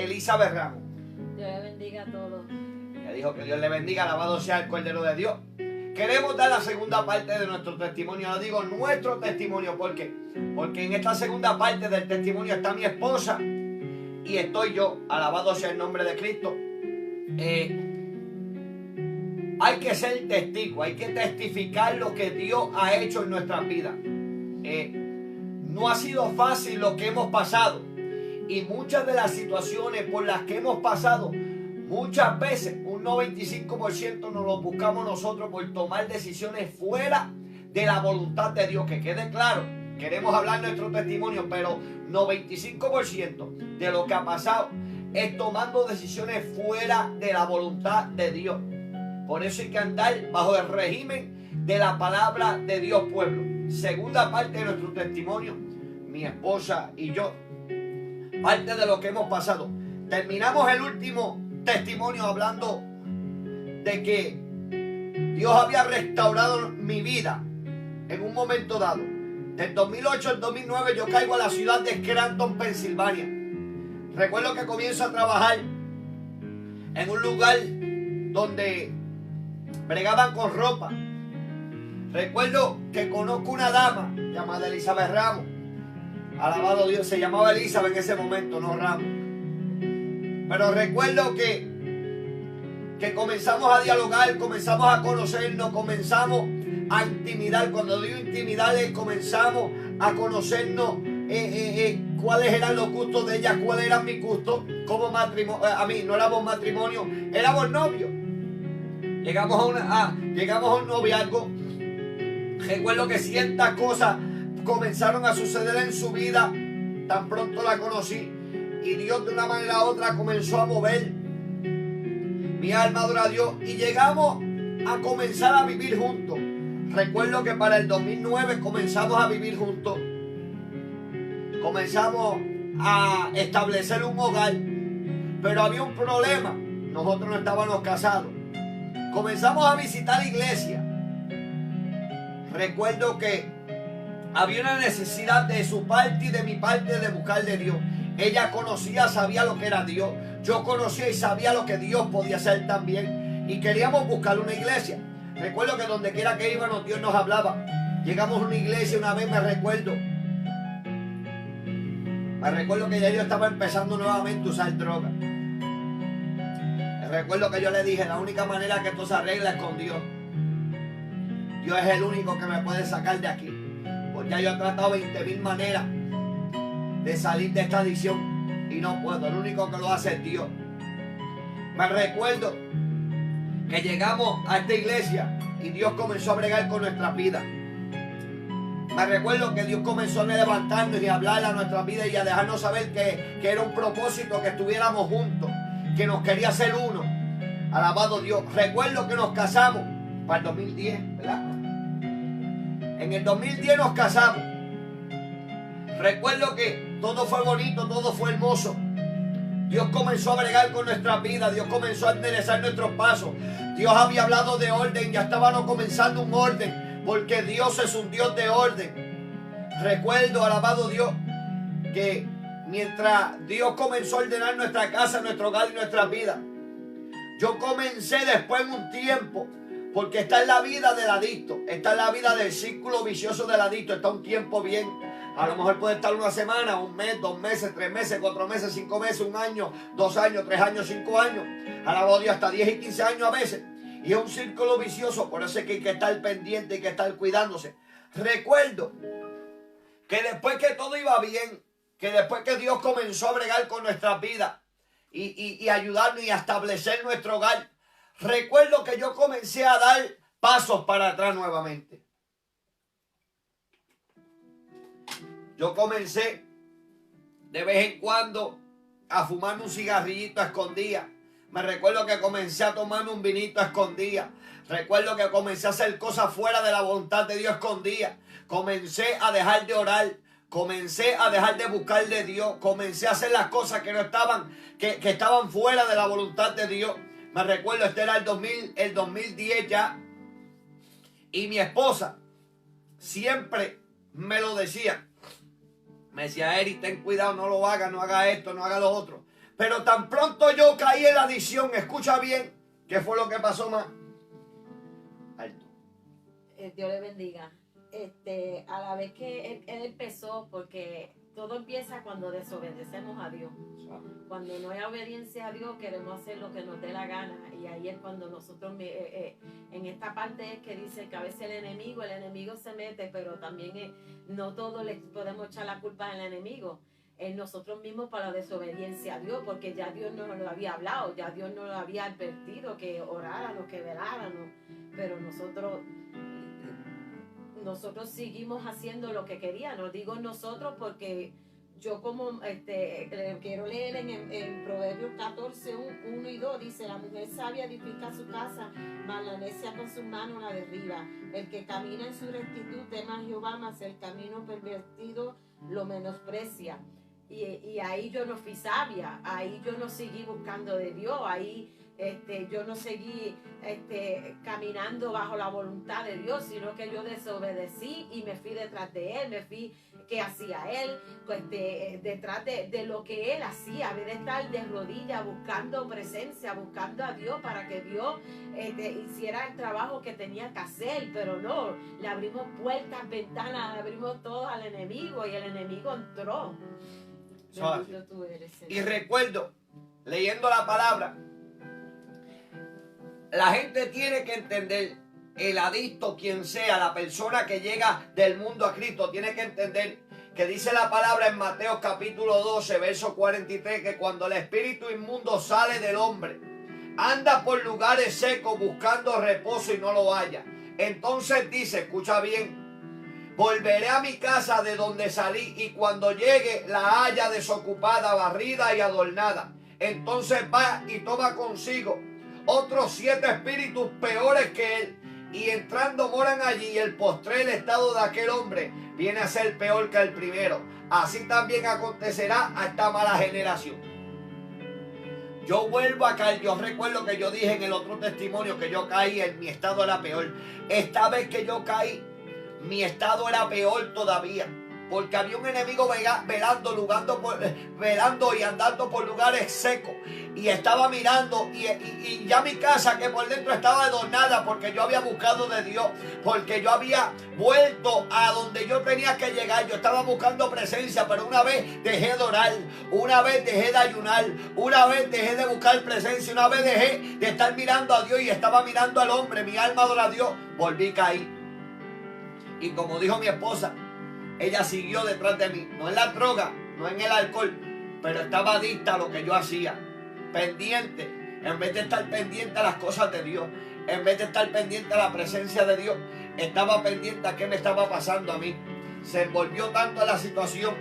Elizabeth Ramos. Dios le bendiga a todos. Le dijo que Dios le bendiga, alabado sea el Cordero de Dios. Queremos dar la segunda parte de nuestro testimonio. Yo digo nuestro testimonio, ¿por qué? Porque en esta segunda parte del testimonio está mi esposa y estoy yo, alabado sea el nombre de Cristo. Hay que ser testigo, hay que testificar lo que Dios ha hecho en nuestras vidas. No ha sido fácil lo que hemos pasado y muchas de las situaciones por las que hemos pasado, muchas veces un 95% nos lo buscamos nosotros por tomar decisiones fuera de la voluntad de Dios. Que quede claro, queremos hablar nuestro testimonio, pero 95% de lo que ha pasado es tomando decisiones fuera de la voluntad de Dios. Por eso hay que andar bajo el régimen de la palabra de Dios, pueblo. Segunda parte de nuestro testimonio, mi esposa y yo, parte de lo que hemos pasado. Terminamos el último testimonio hablando de que Dios había restaurado mi vida en un momento dado. Del 2008 al 2009 yo caigo a la ciudad de Scranton, Pensilvania. Recuerdo que comienzo a trabajar en un lugar donde bregaban con ropa. Recuerdo que conozco una dama llamada Elizabeth Ramos. Alabado Dios, se llamaba Elizabeth en ese momento, no Ramos. Pero recuerdo que comenzamos a dialogar, comenzamos a conocernos, comenzamos a intimidar. Cuando digo intimidar, comenzamos a conocernos cuáles eran los gustos de ella, cuáles eran mis gustos como matrimonio. A mí no éramos matrimonio, éramos novios. Llegamos a un noviazgo. Recuerdo que ciertas cosas comenzaron a suceder en su vida tan pronto la conocí, y Dios de una manera u otra comenzó a mover mi alma, adora a Dios, y llegamos a comenzar a vivir juntos. Recuerdo que para el 2009 comenzamos a vivir juntos, comenzamos a establecer un hogar, pero había un problema: nosotros no estábamos casados. Comenzamos a visitar iglesia. Recuerdo que había una necesidad de su parte y de mi parte de buscar de Dios. Ella conocía, sabía lo que era Dios. Yo conocía y sabía lo que Dios podía hacer también. Y queríamos buscar una iglesia. Recuerdo que donde quiera que íbamos, Dios nos hablaba. Llegamos a una iglesia una vez, me recuerdo que ya yo estaba empezando nuevamente a usar droga. Recuerdo que yo le dije: la única manera que esto se arregla es con Dios. Dios es el único que me puede sacar de aquí. Porque ya yo he tratado 20,000 maneras de salir de esta adicción y no puedo. El único que lo hace es Dios. Me recuerdo que llegamos a esta iglesia y Dios comenzó a bregar con nuestras vidas. Me recuerdo que Dios comenzó a levantarnos y a hablar a nuestras vidas y a dejarnos saber que era un propósito que estuviéramos juntos, que nos quería hacer uno. Alabado Dios. Recuerdo que nos casamos para el 2010, ¿verdad? En el 2010 nos casamos. Recuerdo que todo fue bonito, todo fue hermoso. Dios comenzó a bregar con nuestras vidas. Dios comenzó a enderezar nuestros pasos. Dios había hablado de orden. Ya estábamos comenzando un orden, porque Dios es un Dios de orden. Recuerdo, alabado Dios, que mientras Dios comenzó a ordenar nuestra casa, nuestro hogar y nuestras vidas, yo comencé después en un tiempo, porque está en la vida del adicto, está en la vida del círculo vicioso del adicto, está un tiempo bien. A lo mejor puede estar una semana, un mes, 2 meses, 3 meses, 4 meses, 5 meses, 1 año, 2 años, 3 años, 5 años. Alabado Dios, hasta 10 y 15 años a veces. Y es un círculo vicioso, por eso es que hay que estar pendiente, hay que estar cuidándose. Recuerdo que después que todo iba bien, que después que Dios comenzó a bregar con nuestras vidas y ayudarnos y a establecer nuestro hogar, recuerdo que yo comencé a dar pasos para atrás nuevamente. Yo comencé de vez en cuando a fumarme un cigarrillito a escondidas. Me recuerdo que comencé a tomarme un vinito a escondidas. Recuerdo que comencé a hacer cosas fuera de la voluntad de Dios a escondidas. Comencé a dejar de orar. Comencé a dejar de buscar de Dios. Comencé a hacer las cosas que no estaban, que estaban fuera de la voluntad de Dios. Me recuerdo, este era el 2010 ya. Y mi esposa siempre me lo decía. Me decía: Eric, ten cuidado, no lo hagas, no hagas esto, no hagas lo otro. Pero tan pronto yo caí en la adicción, escucha bien, ¿qué fue lo que pasó más? Alto. Dios le bendiga. A la vez que él empezó, porque todo empieza cuando desobedecemos a Dios. Cuando no hay obediencia a Dios, queremos hacer lo que nos dé la gana. Y ahí es cuando nosotros, en esta parte es que dice que a veces el enemigo se mete, pero también no todo le podemos echar la culpa al enemigo. En nosotros mismos para la desobediencia a Dios, porque ya Dios nos lo había hablado, ya Dios nos lo había advertido, que oráramos, que veláramos, pero nosotros seguimos haciendo lo que queríamos. Digo nosotros porque yo como quiero leer en Proverbios 14, 1 y 2, dice: la mujer sabia edifica su casa, mas la necia con sus manos la derriba. El que camina en su rectitud teme a Jehová, mas el camino pervertido lo menosprecia. Y ahí yo no fui sabia, ahí yo no seguí buscando de Dios, ahí yo no seguí caminando bajo la voluntad de Dios, sino que yo desobedecí y me fui detrás de Él, me fui que hacía Él, detrás de lo que Él hacía, en vez de estar de rodillas buscando presencia, buscando a Dios para que Dios hiciera el trabajo que tenía que hacer, pero no, le abrimos puertas, ventanas, le abrimos todo al enemigo y el enemigo entró. Tú eres, y recuerdo, leyendo la palabra, la gente tiene que entender, el adicto, quien sea, la persona que llega del mundo a Cristo, tiene que entender que dice la palabra en Mateo capítulo 12, verso 43, que cuando el espíritu inmundo sale del hombre, anda por lugares secos buscando reposo y no lo halla. Entonces dice, escucha bien: volveré a mi casa de donde salí, y cuando llegue la haya desocupada, barrida y adornada. Entonces va y toma consigo otros 7 espíritus peores que él, y entrando moran allí, y el postrer estado de aquel hombre viene a ser peor que el primero. Así también acontecerá a esta mala generación. Yo vuelvo a caer. Yo recuerdo que yo dije en el otro testimonio que yo caí, en mi estado era peor. Esta vez que yo caí, mi estado era peor todavía, porque había un enemigo velando y andando por lugares secos, y estaba mirando, y ya mi casa, que por dentro estaba adornada, porque yo había buscado de Dios, porque yo había vuelto a donde yo tenía que llegar. Yo estaba buscando presencia, pero una vez dejé de orar, una vez dejé de ayunar, una vez dejé de buscar presencia, una vez dejé de estar mirando a Dios y estaba mirando al hombre. Mi alma adora a Dios, volví a caer. Y como dijo mi esposa, ella siguió detrás de mí, no en la droga, no en el alcohol, pero estaba adicta a lo que yo hacía, pendiente, en vez de estar pendiente a las cosas de Dios, en vez de estar pendiente a la presencia de Dios, estaba pendiente a qué me estaba pasando a mí. Se envolvió tanto en la situación.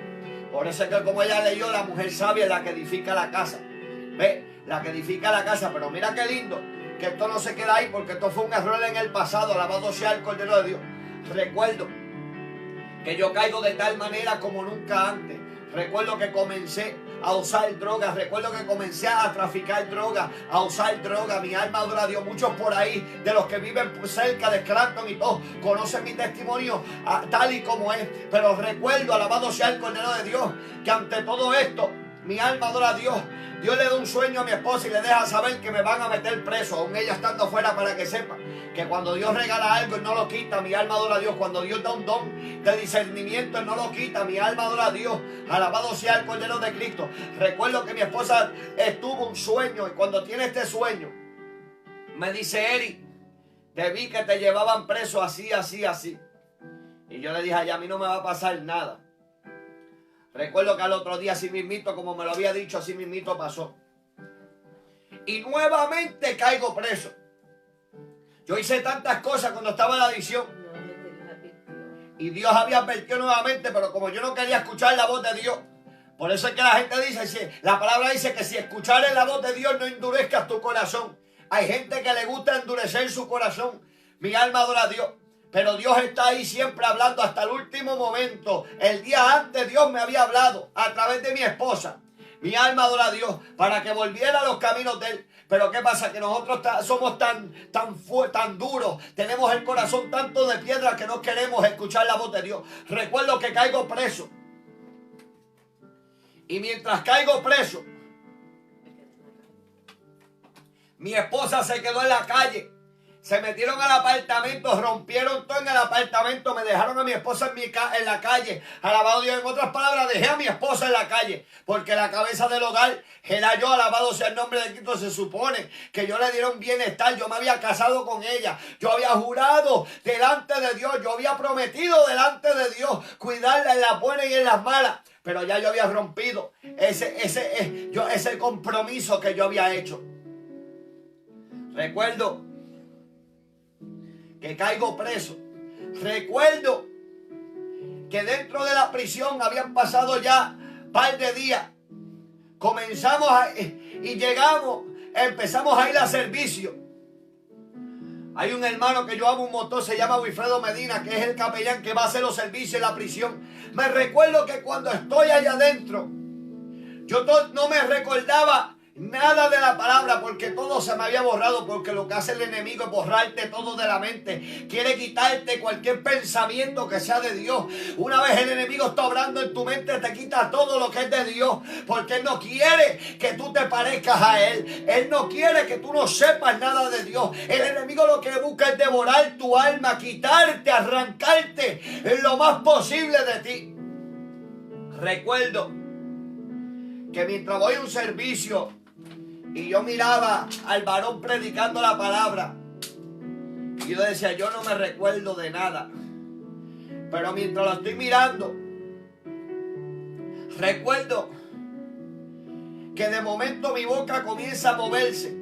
Por eso es que, como ella leyó, la mujer sabia es la que edifica la casa. Ve, la que edifica la casa. Pero mira qué lindo, que esto no se queda ahí, porque esto fue un error en el pasado. Alabado sea el Cordero de Dios. Recuerdo que yo caigo de tal manera como nunca antes. Recuerdo que comencé a usar drogas. Recuerdo que comencé a traficar drogas, a usar drogas. Mi alma adora a Dios. Muchos por ahí, de los que viven cerca de Scranton y todos, conocen mi testimonio tal y como es. Pero recuerdo, alabado sea el Cordero de Dios, que ante todo esto, mi alma adora a Dios. Dios le da un sueño a mi esposa y le deja saber que me van a meter preso, aún ella estando afuera, para que sepa que cuando Dios regala algo, Él no lo quita. Mi alma adora a Dios. Cuando Dios da un don de discernimiento, Él no lo quita. Mi alma adora a Dios. Alabado sea el Cordero de Cristo. Recuerdo que mi esposa tuvo un sueño, y cuando tiene este sueño, me dice: Eri, te vi que te llevaban preso así, así, así. Y yo le dije: ay, a mí no me va a pasar nada. Recuerdo que al otro día, así mismito, como me lo había dicho, así mismito pasó. Y nuevamente caigo preso. Yo hice tantas cosas cuando estaba en la adicción. Y Dios había advertido nuevamente, pero como yo no quería escuchar la voz de Dios. Por eso es que la gente dice, la palabra dice que si escuchares la voz de Dios, no endurezcas tu corazón. Hay gente que le gusta endurecer su corazón. Mi alma adora a Dios. Pero Dios está ahí siempre hablando hasta el último momento. El día antes Dios me había hablado a través de mi esposa. Mi alma adora a Dios para que volviera a los caminos de Él. Pero ¿qué pasa? Que nosotros somos tan duros. Tenemos el corazón tanto de piedra que no queremos escuchar la voz de Dios. Recuerdo que caigo preso. Y mientras caigo preso, Mi esposa se quedó en la calle. Se metieron al apartamento, rompieron todo en el apartamento, me dejaron a mi esposa en la calle. Alabado Dios, en otras palabras, dejé a mi esposa en la calle, porque la cabeza del hogar era yo. Alabado sea el nombre de Cristo. Se supone que yo le diera un bienestar. Yo me había casado con ella, yo había jurado delante de Dios, yo había prometido delante de Dios cuidarla en las buenas y en las malas. Pero ya yo había rompido ese compromiso que yo había hecho. Recuerdo que caigo preso. Recuerdo que dentro de la prisión habían pasado ya un par de días. Empezamos a ir a servicio. Hay un hermano que yo amo un montón, se llama Wilfredo Medina, que es el capellán que va a hacer los servicios en la prisión. Me recuerdo que cuando estoy allá adentro, yo no me recordaba nada de la palabra, porque todo se me había borrado, porque lo que hace el enemigo es borrarte todo de la mente. Quiere quitarte cualquier pensamiento que sea de Dios. Una vez el enemigo está obrando en tu mente, te quita todo lo que es de Dios, porque Él no quiere que tú te parezcas a Él. Él no quiere que tú no sepas nada de Dios. El enemigo lo que busca es devorar tu alma, quitarte, arrancarte lo más posible de ti. Recuerdo que mientras voy a un servicio y yo miraba al varón predicando la palabra, y yo decía, yo no me recuerdo de nada. Pero mientras lo estoy mirando, recuerdo que de momento mi boca comienza a moverse.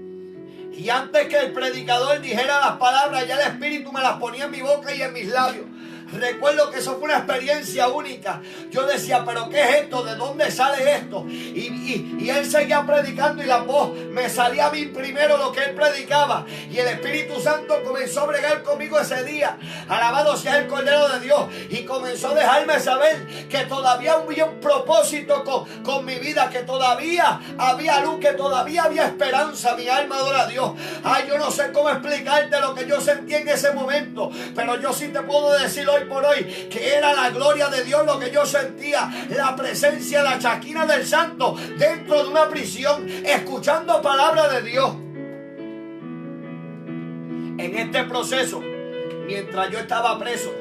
Y antes que el predicador dijera las palabras, ya el Espíritu me las ponía en mi boca y en mis labios. Recuerdo que eso fue una experiencia única. Yo decía, pero ¿qué es esto? ¿De dónde sale esto? Y él seguía predicando y la voz me salía a mí primero lo que él predicaba. Y el Espíritu Santo comenzó a bregar conmigo ese día. Alabado sea el Cordero de Dios. Y comenzó a dejarme saber que todavía había un propósito con mi vida, que todavía había luz, que todavía había esperanza. Mi alma adora a Dios. Ay, yo no sé cómo explicarte lo que yo sentí en ese momento, pero yo sí te puedo decir hoy por hoy que era la gloria de Dios lo que yo sentía, la presencia, la Shekinah del Santo dentro de una prisión, escuchando palabra de Dios. En este proceso, mientras yo estaba preso,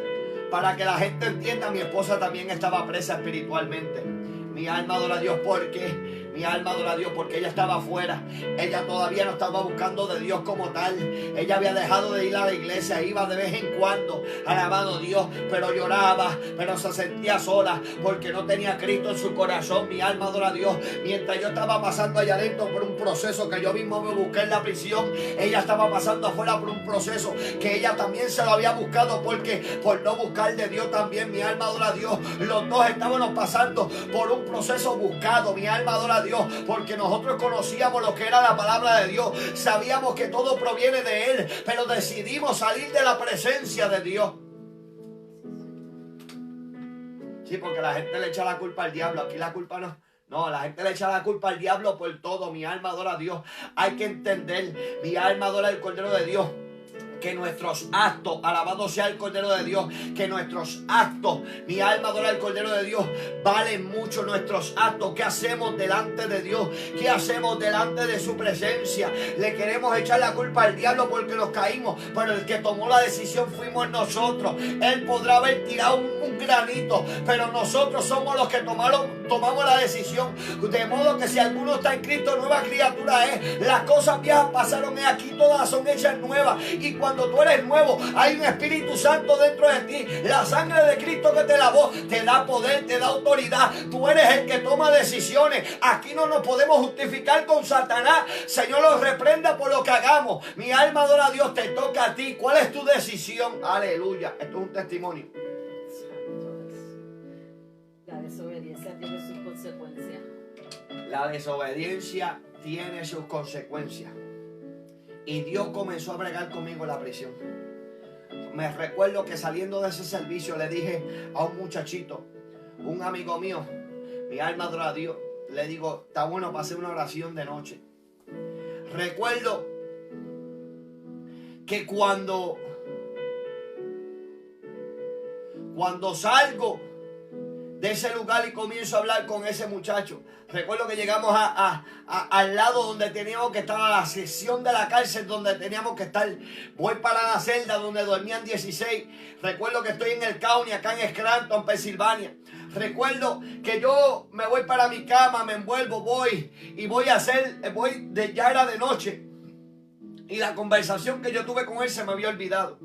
para que la gente entienda, mi esposa también estaba presa espiritualmente. Mi alma adora a Dios porque ella estaba afuera. Ella todavía no estaba buscando de Dios como tal. Ella había dejado de ir a la iglesia, iba de vez en cuando, alabado Dios, pero lloraba, pero se sentía sola porque no tenía a Cristo en su corazón. Mi alma adora a Dios. Mientras yo estaba pasando allá adentro por un proceso que yo mismo me busqué en la prisión, ella estaba pasando afuera por un proceso que ella también se lo había buscado, porque por no buscar de Dios también. Mi alma adora a Dios. Los dos estábamos pasando por un proceso buscado. Mi alma adora a Dios, porque nosotros conocíamos lo que era la palabra de Dios, sabíamos que todo proviene de Él, pero decidimos salir de la presencia de Dios. Sí, porque la gente le echa la culpa al diablo. Aquí la culpa no, la gente le echa la culpa al diablo por todo. Mi alma adora a Dios. Hay que entender, mi alma adora al Cordero de Dios, que nuestros actos, alabado sea el Cordero de Dios, que nuestros actos, mi alma adora al Cordero de Dios, valen mucho nuestros actos. ¿Qué hacemos delante de Dios? ¿Qué hacemos delante de su presencia? Le queremos echar la culpa al diablo porque nos caímos, pero el que tomó la decisión fuimos nosotros. Él podrá haber tirado un granito, pero nosotros somos los que tomamos la decisión. De modo que si alguno está en Cristo, nueva criatura es. Las cosas viejas pasaron, y aquí todas son hechas nuevas. Y cuando tú eres nuevo, hay un Espíritu Santo dentro de ti. La sangre de Cristo que te lavó te da poder, te da autoridad. Tú eres el que toma decisiones. Aquí no nos podemos justificar con Satanás. Señor, los reprenda por lo que hagamos. Mi alma adora a Dios. Te toca a ti. ¿Cuál es tu decisión? Aleluya. Esto es un testimonio. La desobediencia tiene sus consecuencias. La desobediencia tiene sus consecuencias. Y Dios comenzó a bregar conmigo en la prisión. Me recuerdo que saliendo de ese servicio le dije a un muchachito, un amigo mío, mi alma adora a Dios, le digo, está bueno para hacer una oración de noche. Recuerdo que cuando salgo de ese lugar y comienzo a hablar con ese muchacho. Recuerdo que llegamos al lado donde teníamos que estar, a la sección de la cárcel donde teníamos que estar. Voy para la celda donde dormían 16. Recuerdo que estoy en el County, acá en Scranton, Pensilvania. Recuerdo que yo me voy para mi cama, me envuelvo, ya era de noche. Y la conversación que yo tuve con él se me había olvidado.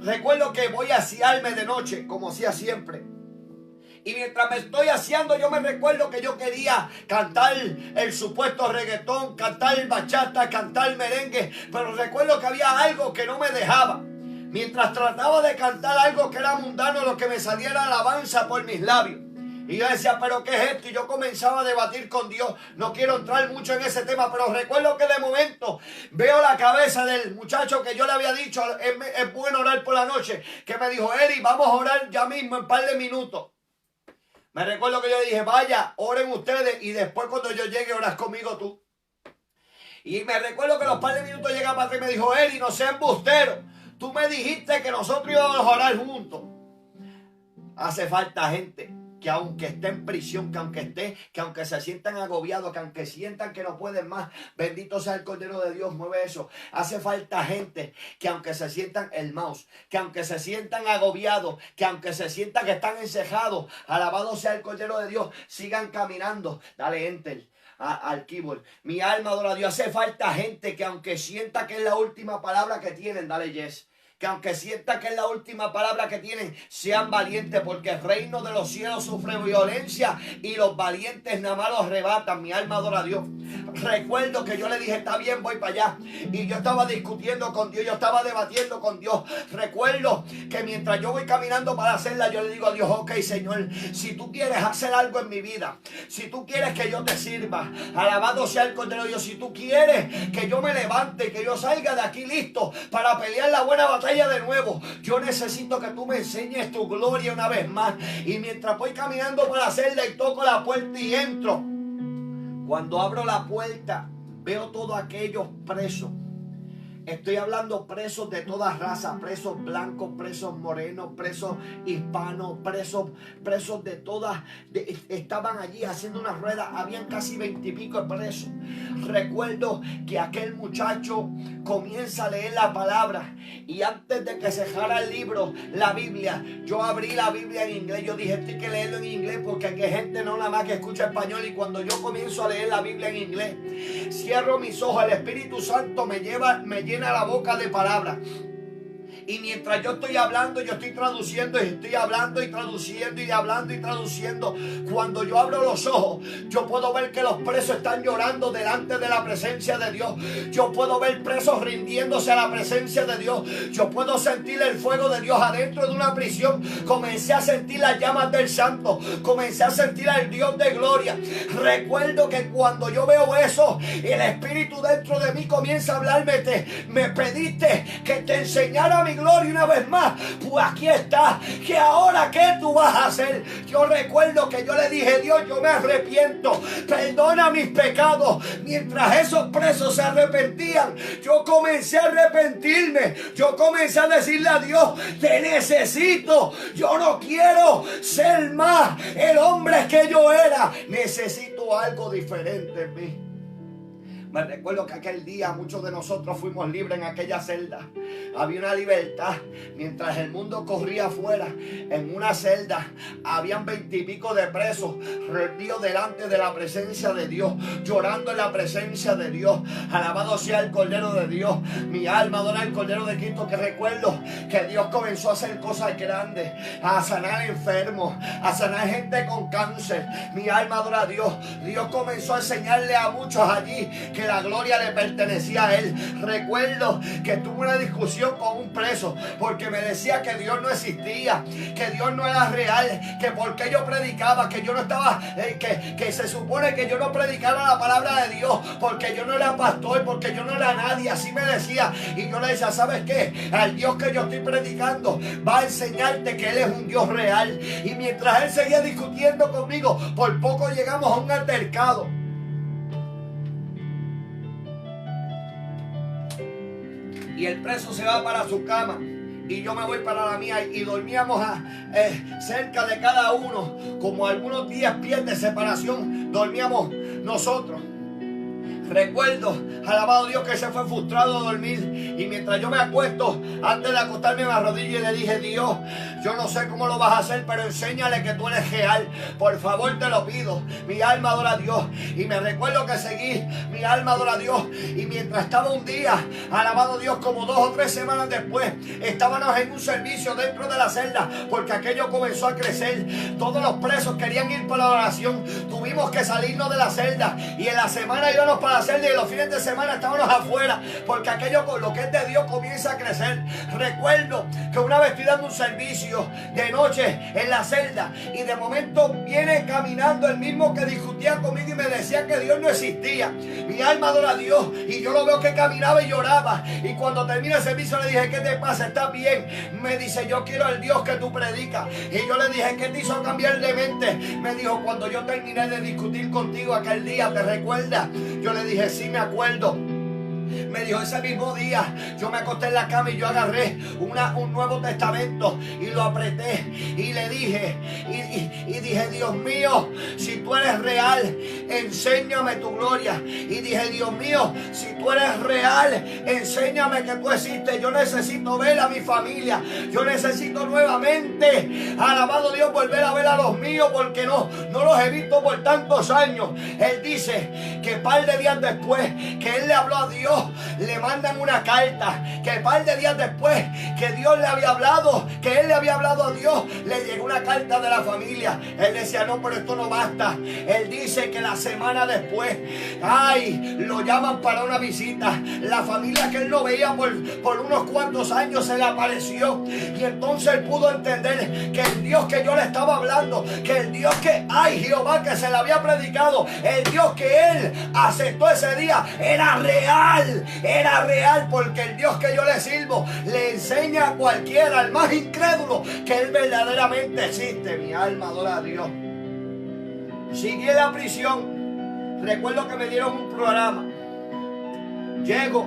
Recuerdo que voy a asearme de noche, como hacía siempre. Y mientras me estoy aseando, yo me recuerdo que yo quería cantar el supuesto reggaetón, cantar bachata, cantar merengue. Pero recuerdo que había algo que no me dejaba. Mientras trataba de cantar algo que era mundano, lo que me salía era alabanza por mis labios. Y yo decía, ¿pero qué es esto? Y yo comenzaba a debatir con Dios. No quiero entrar mucho en ese tema, pero recuerdo que de momento veo la cabeza del muchacho que yo le había dicho, es bueno orar por la noche, que me dijo, Eri, vamos a orar ya mismo en un par de minutos. Me recuerdo que yo le dije, vaya, oren ustedes y después cuando yo llegue oras conmigo tú. Y me recuerdo que los par de minutos llega para atrás y me dijo, Eri, no seas embustero. Tú me dijiste que nosotros íbamos a orar juntos. Hace falta gente que aunque esté en prisión, que aunque se sientan agobiados, que aunque sientan que no pueden más, bendito sea el Cordero de Dios, mueve eso. Hace falta gente que aunque se sientan el mouse, que aunque se sientan agobiados, que aunque se sientan que están encejados, alabado sea el Cordero de Dios, sigan caminando. Dale enter al keyboard. Mi alma adora a Dios. Hace falta gente que aunque sienta que es la última palabra que tienen, dale yes. Que aunque sienta que es la última palabra que tienen, sean valientes, porque el reino de los cielos sufre violencia y los valientes nada más los arrebatan. Mi alma adora a Dios. Recuerdo que yo le dije, está bien, voy para allá. Y yo estaba discutiendo con Dios, yo estaba debatiendo con Dios. Recuerdo que mientras yo voy caminando para hacerla, yo le digo a Dios, ok, Señor, si tú quieres hacer algo en mi vida, si tú quieres que yo te sirva, alabado sea el Cordero de Dios, si tú quieres que yo me levante, que yo salga de aquí listo para pelear la buena batalla de nuevo, yo necesito que tú me enseñes tu gloria una vez más. Y mientras voy caminando para hacerla y toco la puerta y entro, cuando abro la puerta veo todos aquellos presos. Estoy hablando presos de toda raza, presos blancos, presos morenos, presos hispanos, presos de todas, estaban allí haciendo una rueda, habían casi 20 y pico de presos. Recuerdo que aquel muchacho comienza a leer la palabra y antes de que cerrara el libro, la Biblia, yo abrí la Biblia en inglés. Yo dije, esto hay que leerlo en inglés porque aquí hay gente no nada más que escucha español, y cuando yo comienzo a leer la Biblia en inglés, cierro mis ojos, el Espíritu Santo me llena la boca de palabras. Y mientras yo estoy hablando, yo estoy traduciendo y estoy hablando y traduciendo y hablando y traduciendo. Cuando yo abro los ojos, yo puedo ver que los presos están llorando delante de la presencia de Dios. Yo puedo ver presos rindiéndose a la presencia de Dios. Yo puedo sentir el fuego de Dios adentro de una prisión. Comencé a sentir las llamas del Santo. Comencé a sentir al Dios de gloria. Recuerdo que cuando yo veo eso, el Espíritu dentro de mí comienza a hablarme. Me pediste que te enseñara mi gloria una vez más. Pues aquí está. Que ahora, ¿qué tú vas a hacer? Yo recuerdo que yo le dije, Dios, yo me arrepiento, perdona mis pecados. Mientras esos presos se arrepentían, yo comencé a arrepentirme. Yo comencé a decirle a Dios, te necesito. Yo no quiero ser más el hombre que yo era. Necesito algo diferente en mí. Me recuerdo que aquel día muchos de nosotros fuimos libres en aquella celda. Había una libertad. Mientras el mundo corría afuera, en una celda habían 20 y pico de presos rendidos delante de la presencia de Dios, llorando en la presencia de Dios. Alabado sea el Cordero de Dios. Mi alma adora al Cordero de Cristo. Que recuerdo que Dios comenzó a hacer cosas grandes, a sanar enfermos, a sanar gente con cáncer. Mi alma adora a Dios. Dios comenzó a enseñarle a muchos allí que la gloria le pertenecía a Él. Recuerdo que tuve una discusión con un preso porque me decía que Dios no existía, que Dios no era real, que porque yo predicaba, que yo no estaba, que se supone que yo no predicaba la palabra de Dios, porque yo no era pastor, porque yo no era nadie. Así me decía. Y yo le decía, ¿sabes qué? Al Dios que yo estoy predicando va a enseñarte que Él es un Dios real. Y mientras él seguía discutiendo conmigo, por poco llegamos a un altercado. Y el preso se va para su cama. y yo me voy para la mía, y dormíamos cerca de cada uno, como algunos 10 pies de separación, dormíamos nosotros. Recuerdo, alabado Dios, que se fue frustrado a dormir, y mientras yo me acuesto, antes de acostarme me arrodillo y le dije: Dios, yo no sé cómo lo vas a hacer, pero enséñale que tú eres real, por favor te lo pido. Mi alma adora a Dios, y me recuerdo que seguí, mi alma adora a Dios, y mientras estaba un día, alabado Dios, como 2 o 3 semanas después, estábamos en un servicio dentro de la celda, porque aquello comenzó a crecer. Todos los presos querían ir para la oración, tuvimos que salirnos de la celda, y en la semana íbamos para la celda, y los fines de semana estábamos afuera, porque aquello con lo que es de Dios comienza a crecer. Recuerdo que una vez estoy dando un servicio de noche en la celda, y de momento viene caminando el mismo que discutía conmigo y me decía que Dios no existía. Mi alma adora a Dios, y yo lo veo que caminaba y lloraba, y cuando termina el servicio le dije: ¿qué te pasa? ¿Estás bien? Me dice: yo quiero al Dios que tú predicas. Y yo le dije: ¿qué te hizo cambiar de mente? Me dijo: cuando yo terminé de discutir contigo aquel día, ¿te recuerdas? Yo le dije: sí, me acuerdo. Me dijo: ese mismo día yo me acosté en la cama y yo agarré un Nuevo Testamento y lo apreté, y le dije, y dije: Dios mío, si tú eres real, enséñame tu gloria. Y dije: Dios mío, si tú eres real, enséñame que tú existes. Yo necesito ver a mi familia, yo necesito nuevamente, alabado Dios, volver a ver a los míos, porque no los he visto por tantos años. Él dice que un par de días después que él le habló a Dios, le mandan una carta, que un par de días después que Dios le había hablado, que él le había hablado a Dios, le llegó una carta de la familia. Él decía: no, pero esto no basta. Él dice que la semana después, lo llaman para una visita. La familia que él no veía por unos cuantos años se le apareció, y entonces él pudo entender que el Dios que yo le estaba hablando, que el Dios que, Jehová, que se le había predicado, el Dios que él aceptó ese día, era real, porque el Dios que yo le sirvo le enseña a cualquiera, al más incrédulo, que él verdaderamente existe. Mi alma adora a Dios. Seguí en la prisión. Recuerdo que me dieron un programa. Llego,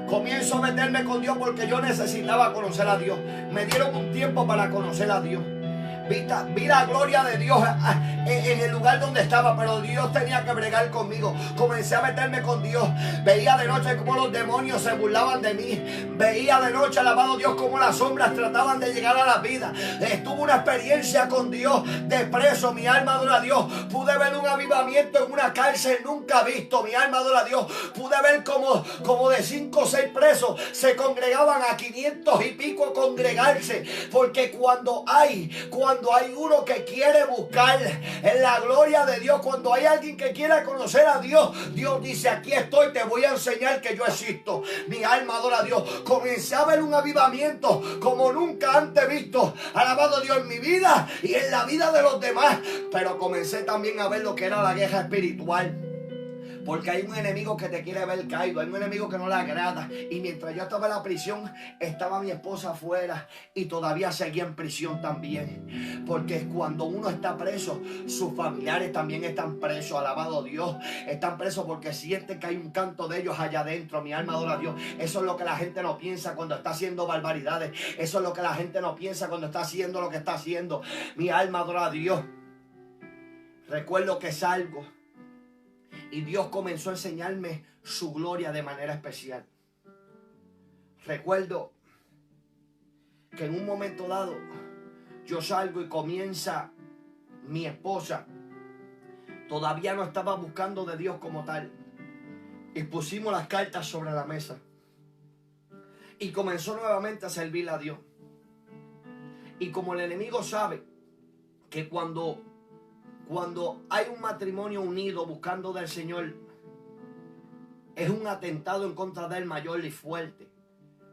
comienzo a meterme con Dios porque yo necesitaba conocer a Dios. Me dieron un tiempo para conocer a Dios. Vi la gloria de Dios en el lugar donde estaba, pero Dios tenía que bregar conmigo. Comencé a meterme con Dios. Veía de noche cómo los demonios se burlaban de mí. Veía de noche, alabado Dios, cómo las sombras trataban de llegar a la vida. Tuve una experiencia con Dios de preso. Mi alma adora a Dios. Pude ver un avivamiento en una cárcel nunca visto. Mi alma adora a Dios. Pude ver como de 5 o 6 presos se congregaban a 500 y pico a congregarse. Porque cuando hay uno que quiere buscar en la gloria de Dios, cuando hay alguien que quiera conocer a Dios, Dios dice: aquí estoy, te voy a enseñar que yo existo. Mi alma adora a Dios. Comencé a ver un avivamiento como nunca antes visto, alabado Dios, en mi vida y en la vida de los demás. Pero comencé también a ver lo que era la guerra espiritual. Porque hay un enemigo que te quiere ver caído, hay un enemigo que no le agrada. Y mientras yo estaba en la prisión, estaba mi esposa afuera y todavía seguía en prisión también. Porque cuando uno está preso, sus familiares también están presos, alabado Dios. Están presos porque sienten que hay un canto de ellos allá adentro. Mi alma adora a Dios. Eso es lo que la gente no piensa cuando está haciendo barbaridades. Eso es lo que la gente no piensa cuando está haciendo lo que está haciendo. Mi alma adora a Dios. Recuerdo que salgo y Dios comenzó a enseñarme su gloria de manera especial. Recuerdo que en un momento dado yo salgo y comienza mi esposa. Todavía no estaba buscando de Dios como tal. Y pusimos las cartas sobre la mesa. Y comenzó nuevamente a servirle a Dios. Y como el enemigo sabe que cuando hay un matrimonio unido buscando del Señor, es un atentado en contra de él mayor y fuerte.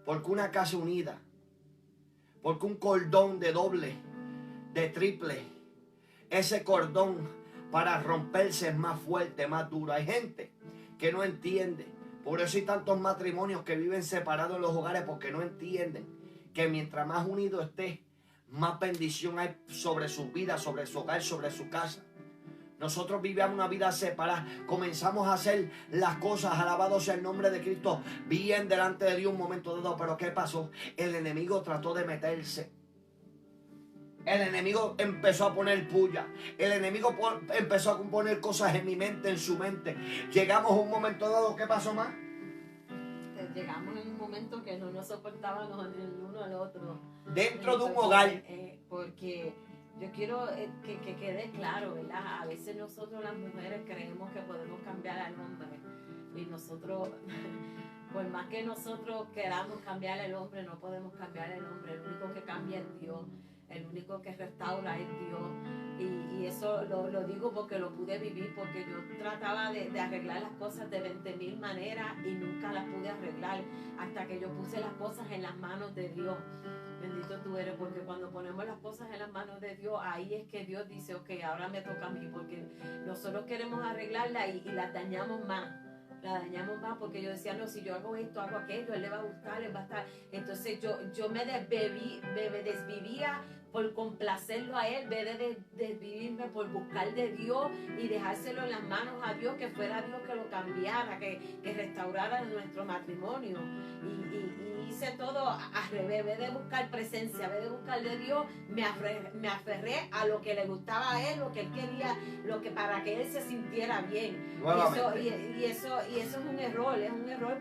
Porque una casa unida, porque un cordón de doble, de triple, ese cordón para romperse es más fuerte, más duro. Hay gente que no entiende. Por eso hay tantos matrimonios que viven separados en los hogares, porque no entienden que mientras más unido esté, más bendición hay sobre su vida, sobre su hogar, sobre su casa. Nosotros vivíamos una vida separada. Comenzamos a hacer las cosas, alabado sea el nombre de Cristo, bien delante de Dios un momento dado. Pero ¿qué pasó? El enemigo trató de meterse. El enemigo empezó a poner puya. El enemigo empezó a poner cosas en mi mente, en su mente. Llegamos a un momento dado, ¿qué pasó más? Llegamos en un momento que no nos soportábamos el uno al otro. Dentro de un hogar. Porque yo quiero que quede claro, ¿verdad? A veces nosotros las mujeres creemos que podemos cambiar al hombre. Y nosotros, por más que nosotros queramos cambiar al hombre, no podemos cambiar al hombre. El único que cambia es Dios. El único que restaura es Dios. Y eso lo digo porque lo pude vivir, porque yo trataba de arreglar las cosas de 20,000 maneras y nunca las pude arreglar hasta que yo puse las cosas en las manos de Dios. Bendito tú eres, porque cuando ponemos las cosas en las manos de Dios, ahí es que Dios dice, ok, ahora me toca a mí, porque nosotros queremos arreglarla y las dañamos más. La dañamos más porque yo decía, no, si yo hago esto, hago aquello, él le va a gustar, él va a estar. Entonces yo me desvivía por complacerlo a él, en vez de desvivirme por buscar de Dios y dejárselo en las manos a Dios, que fuera Dios que lo cambiara, que restaurara nuestro matrimonio. Y hice todo al revés, en vez de buscar presencia, en vez de buscar de Dios, me aferré a lo que le gustaba a él, lo que él quería, para que él se sintiera bien. Y eso es un error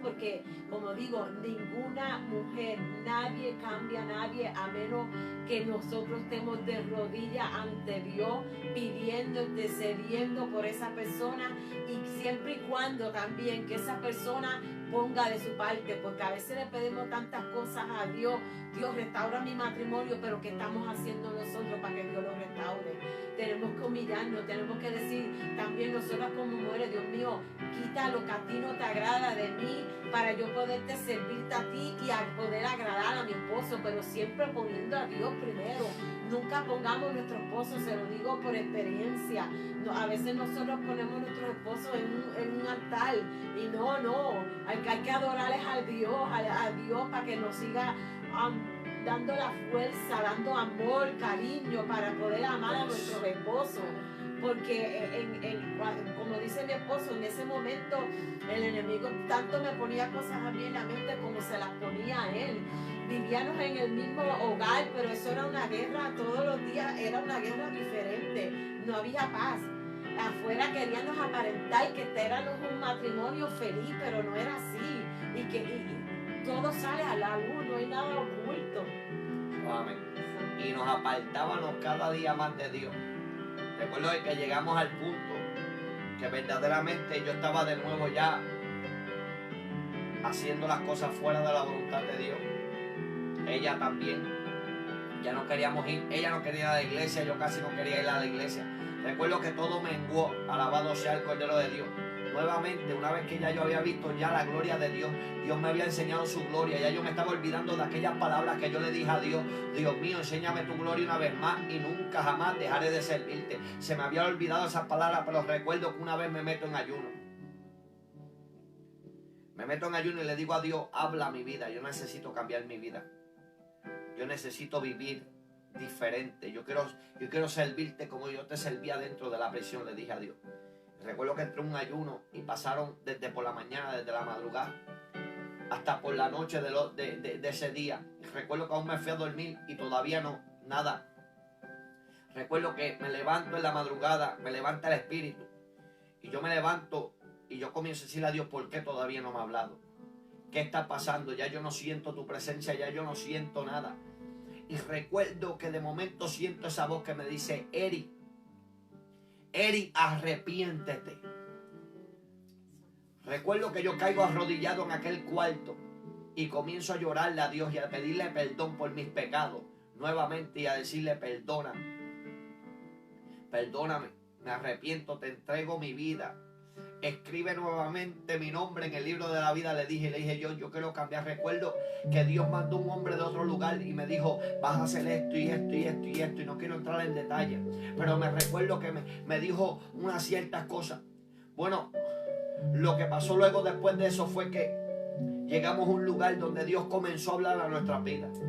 porque, como digo, ninguna mujer, nadie cambia a nadie a menos que nosotros estemos de rodillas ante Dios, pidiendo, intercediendo por esa persona, y siempre y cuando también que esa persona ponga de su parte, porque a veces le pedimos tantas cosas a Dios. Dios, restaura mi matrimonio, pero ¿qué estamos haciendo nosotros para que Dios lo restaure? Tenemos que humillarnos, tenemos que decir también nosotras como mujeres, Dios mío, quita lo que a ti no te agrada de mí, para yo poderte servirte a ti y a poder agradar a mi esposo, pero siempre poniendo a Dios primero. Nunca pongamos a nuestro esposo, se lo digo por experiencia. A veces nosotros ponemos a nuestro esposo en un altar, y no, hay que adorarles a Dios para que nos siga dando la fuerza, dando amor, cariño, para poder amar a nuestros esposos. Porque como dice mi esposo, en ese momento el enemigo tanto me ponía cosas a mí en la mente como se las ponía a él. Vivíamos en el mismo hogar, pero eso era una guerra todos los días, era una guerra diferente, no había paz. Afuera queríamos aparentar que éramos un matrimonio feliz, pero no era así. Y todo sale a la luz, no hay nada oculto. Amén. Y nos apartábamos cada día más de Dios. Recuerdo que llegamos al punto que verdaderamente yo estaba de nuevo ya haciendo las cosas fuera de la voluntad de Dios. Ella también. Ya no queríamos ir. Ella no quería ir a la iglesia. Yo casi no quería ir a la iglesia. Recuerdo que todo menguó. Alabado sea el Cordero de Dios. Nuevamente, una vez que ya yo había visto ya la gloria de Dios, Dios me había enseñado su gloria, ya yo me estaba olvidando de aquellas palabras que yo le dije a Dios: Dios mío, enséñame tu gloria una vez más y nunca jamás dejaré de servirte. Se me había olvidado esas palabras, pero recuerdo que una vez me meto en ayuno. Me meto en ayuno y le digo a Dios: habla mi vida, yo necesito cambiar mi vida. Yo necesito vivir diferente. Yo quiero servirte como yo te servía dentro de la prisión, le dije a Dios. Recuerdo que entré en un ayuno y pasaron desde por la mañana, desde la madrugada, hasta por la noche de ese día. Recuerdo que aún me fui a dormir y todavía no, nada. Recuerdo que me levanto en la madrugada, me levanta el espíritu. Y yo me levanto y yo comienzo a decirle a Dios: ¿por qué todavía no me ha hablado? ¿Qué está pasando? Ya yo no siento tu presencia, ya yo no siento nada. Y recuerdo que de momento siento esa voz que me dice: Eri, arrepiéntete. Recuerdo que yo caigo arrodillado en aquel cuarto y comienzo a llorarle a Dios y a pedirle perdón por mis pecados nuevamente, y a decirle: perdóname, me arrepiento, te entrego mi vida. Escribe nuevamente mi nombre en el libro de la vida, le dije yo quiero cambiar. Recuerdo que Dios mandó un hombre de otro lugar y me dijo: vas a hacer esto y esto y esto y esto, y no quiero entrar en detalle, pero me recuerdo que me dijo unas ciertas cosas. Bueno, lo que pasó luego después de eso fue que llegamos a un lugar donde Dios comenzó a hablar a nuestras vidas.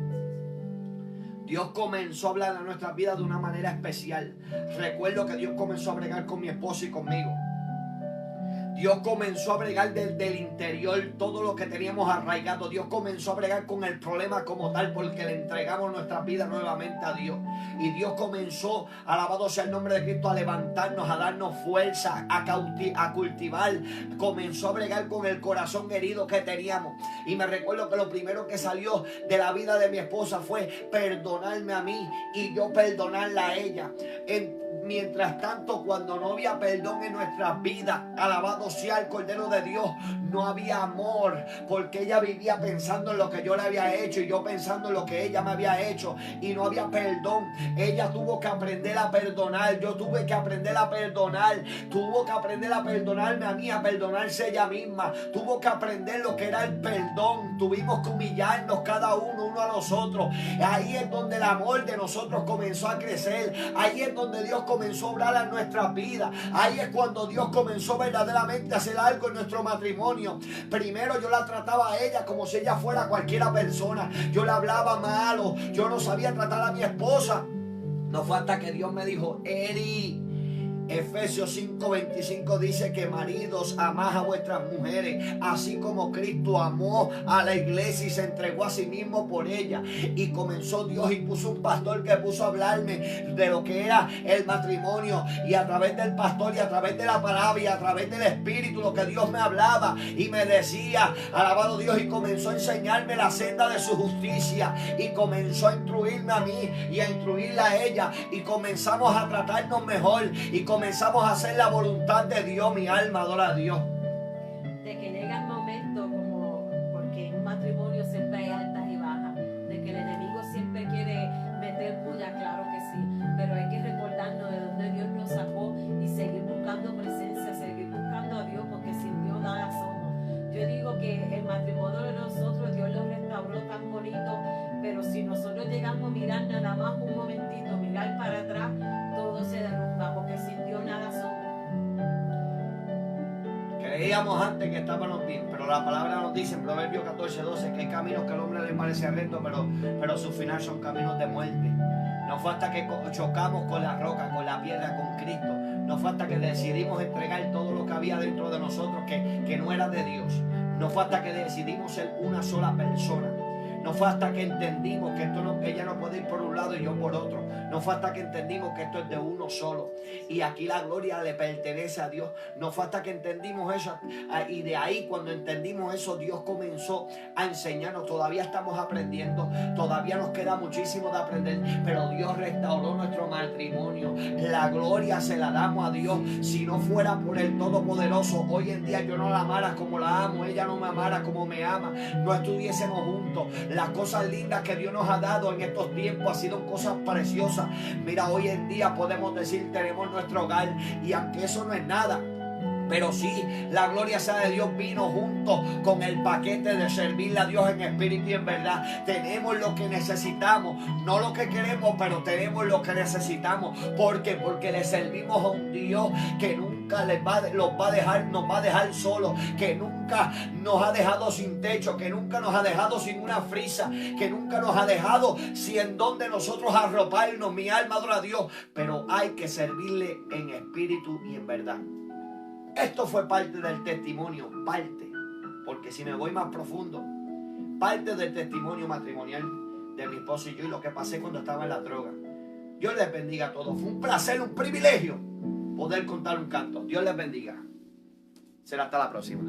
Dios comenzó a hablar a nuestras vidas de una manera especial. Recuerdo que Dios comenzó a bregar con mi esposo y conmigo. Dios comenzó a bregar desde el interior todo lo que teníamos arraigado. Dios comenzó a bregar con el problema como tal, porque le entregamos nuestras vidas nuevamente a Dios. Y Dios comenzó, alabado sea el nombre de Cristo, a levantarnos, a darnos fuerza, a cultivar. Comenzó a bregar con el corazón herido que teníamos. Y me recuerdo que lo primero que salió de la vida de mi esposa fue perdonarme a mí y yo perdonarla a ella. Mientras tanto, cuando no había perdón en nuestras vidas, alabado sea el Cordero de Dios, no había amor, porque ella vivía pensando en lo que yo le había hecho y yo pensando en lo que ella me había hecho, y no había perdón. Ella tuvo que aprender a perdonar, yo tuve que aprender a perdonar, tuvo que aprender a perdonarme a mí, a perdonarse ella misma, tuvo que aprender lo que era el perdón. Tuvimos que humillarnos cada uno a los otros. Ahí es donde el amor de nosotros comenzó a crecer, ahí es donde Dios comenzó a obrar en nuestras vidas. Ahí es cuando Dios comenzó verdaderamente a hacer algo en nuestro matrimonio. Primero yo la trataba a ella como si ella fuera cualquiera persona. Yo le hablaba malo, yo no sabía tratar a mi esposa. No fue hasta que Dios me dijo: Eri, Efesios 5:25 dice que maridos, amad a vuestras mujeres, así como Cristo amó a la iglesia y se entregó a sí mismo por ella. Y comenzó Dios y puso un pastor que puso a hablarme de lo que era el matrimonio, y a través del pastor y a través de la palabra y a través del Espíritu, lo que Dios me hablaba y me decía, alabado Dios, y comenzó a enseñarme la senda de su justicia, y comenzó a instruirme a mí y a instruirla a ella, y comenzamos a tratarnos mejor y comenzamos a hacer la voluntad de Dios. Mi alma adora a Dios. De que llega el momento, como porque en un matrimonio siempre hay altas y bajas, de que el enemigo siempre quiere meter puya, claro que sí, pero hay que recordarnos de dónde Dios nos sacó y seguir buscando presencia, seguir buscando a Dios, porque sin Dios nada somos. Yo digo que el matrimonio de nosotros Dios lo restauró tan bonito, pero si nosotros llegamos a mirar nada más un momentito, mirar para atrás, todo se derrumba, porque sin Dios nada somos. Creíamos antes que estábamos bien, pero la palabra nos dice en Proverbios 14:12 que hay caminos que al hombre le parece recto, pero su final son caminos de muerte. No fue hasta que chocamos con la roca, con la piedra, con Cristo. No fue hasta que decidimos entregar todo lo que había dentro de nosotros que no era de Dios. No fue hasta que decidimos ser una sola persona. No fue hasta que entendimos que ella no puede ir por un lado y yo por otro. No fue hasta que entendimos que esto es de uno solo. Y aquí la gloria le pertenece a Dios. No fue hasta que entendimos eso. Y de ahí, cuando entendimos eso, Dios comenzó a enseñarnos. Todavía estamos aprendiendo. Todavía nos queda muchísimo de aprender. Pero Dios restauró nuestro matrimonio. La gloria se la damos a Dios. Si no fuera por el Todopoderoso, hoy en día yo no la amara como la amo. Ella no me amara como me ama. No estuviésemos juntos. Las cosas lindas que Dios nos ha dado en estos tiempos han sido cosas preciosas. Mira, hoy en día podemos decir, tenemos nuestro hogar, y aunque eso no es nada, pero sí, la gloria sea de Dios vino junto con el paquete de servirle a Dios en espíritu y en verdad. Tenemos lo que necesitamos, no lo que queremos, pero tenemos lo que necesitamos. ¿Por qué? Porque le servimos a un Dios que nunca nos va a dejar solos, que nunca nos ha dejado sin techo, que nunca nos ha dejado sin una frisa, que nunca nos ha dejado sin donde nosotros arroparnos. Mi alma adora a Dios, pero hay que servirle en espíritu y en verdad. Esto fue parte del testimonio, porque si me voy más profundo, parte del testimonio matrimonial de mi esposo y yo, y lo que pasé cuando estaba en la droga. Dios les bendiga a todos. Fue un placer, un privilegio poder contar un canto. Dios les bendiga. Será hasta la próxima.